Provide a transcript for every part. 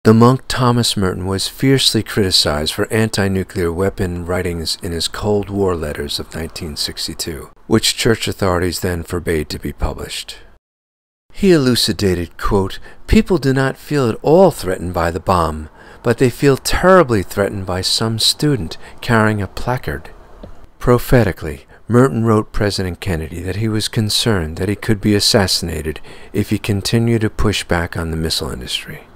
The monk Thomas Merton was fiercely criticized for anti-nuclear weapon writings in his Cold War letters of 1962, which church authorities then forbade to be published. He elucidated, quote, "People do not feel at all threatened by the bomb, but they feel terribly threatened by some student carrying a placard." Prophetically, Merton wrote President Kennedy that he was concerned that he could be assassinated if he continued to push back on the missile industry.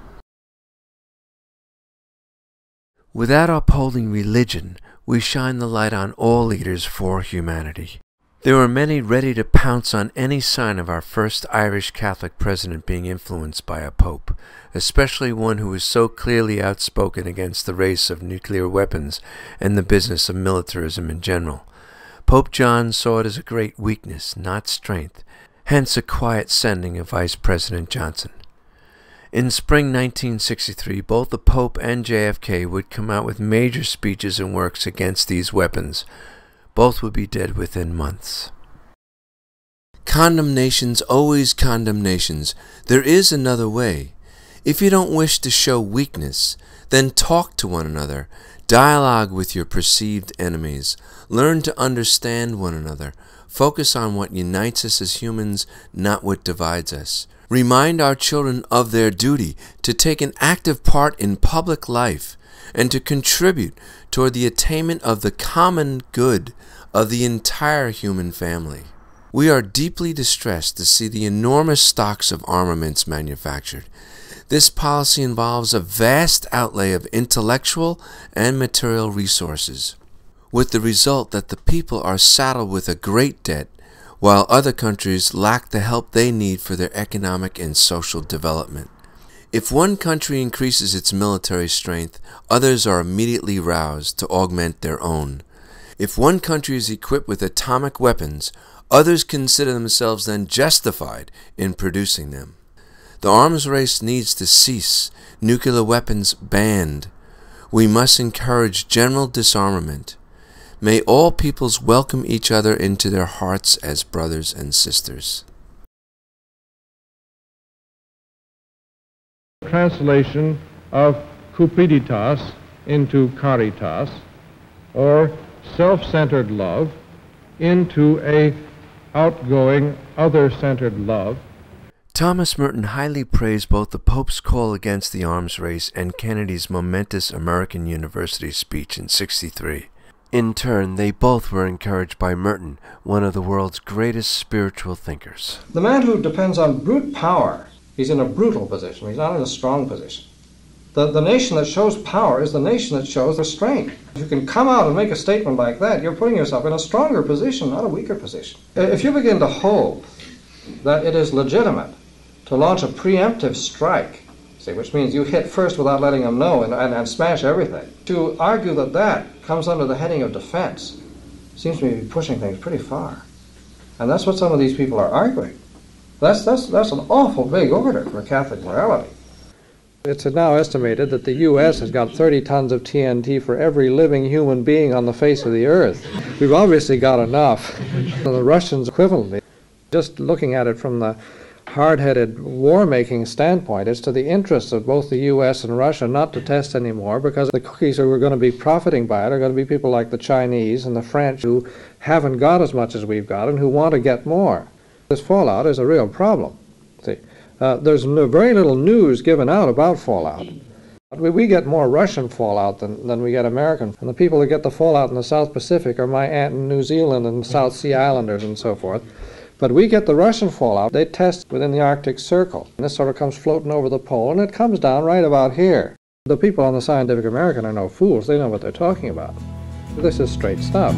Without upholding religion, we shine the light on all leaders for humanity. There were many ready to pounce on any sign of our first Irish Catholic president being influenced by a pope, especially one who was so clearly outspoken against the race of nuclear weapons and the business of militarism in general. Pope John saw it as a great weakness, not strength, hence a quiet sending of Vice President Johnson. In spring 1963, both the Pope and JFK would come out with major speeches and works against these weapons. Both would be dead within months. Condemnations, always condemnations. There is another way. If you don't wish to show weakness, then talk to one another. Dialogue with your perceived enemies. Learn to understand one another. Focus on what unites us as humans, not what divides us. Remind our children of their duty to take an active part in public life and to contribute toward the attainment of the common good of the entire human family. We are deeply distressed to see the enormous stocks of armaments manufactured. This policy involves a vast outlay of intellectual and material resources, with the result that the people are saddled with a great debt, while other countries lack the help they need for their economic and social development. If one country increases its military strength, others are immediately roused to augment their own. If one country is equipped with atomic weapons, others consider themselves then justified in producing them. The arms race needs to cease, nuclear weapons banned. We must encourage general disarmament. May all peoples welcome each other into their hearts as brothers and sisters. Translation of cupiditas into caritas, or self-centered love, into a outgoing, other-centered love. Thomas Merton highly praised both the Pope's call against the arms race and Kennedy's momentous American University speech in '63. In turn, they both were encouraged by Merton, one of the world's greatest spiritual thinkers. The man who depends on brute power, he's in a brutal position. He's not in a strong position. The nation that shows power is the nation that shows restraint. If you can come out and make a statement like that, you're putting yourself in a stronger position, not a weaker position. If you begin to hold that it is legitimate to launch a preemptive strike, see, which means you hit first without letting them know and smash everything, to argue that that comes under the heading of defense seems to be pushing things pretty far. And that's what some of these people are arguing. That's an awful big order for Catholic morality. It's now estimated that the U.S. has got 30 tons of TNT for every living human being on the face of the earth. We've obviously got enough. The Russians equivalently, just looking at it from the hard-headed war-making standpoint, it's to the interests of both the U.S. and Russia not to test anymore, because the cookies who are going to be profiting by it are going to be people like the Chinese and the French, who haven't got as much as we've got and who want to get more. This fallout is a real problem. See, there's very little news given out about fallout. We get more Russian fallout than we get American. And the people that get the fallout in the South Pacific are my aunt in New Zealand and South Sea Islanders and so forth. But we get the Russian fallout. They test within the Arctic Circle. And this sort of comes floating over the pole, and it comes down right about here. The people on the Scientific American are no fools. They know what they're talking about. This is straight stuff.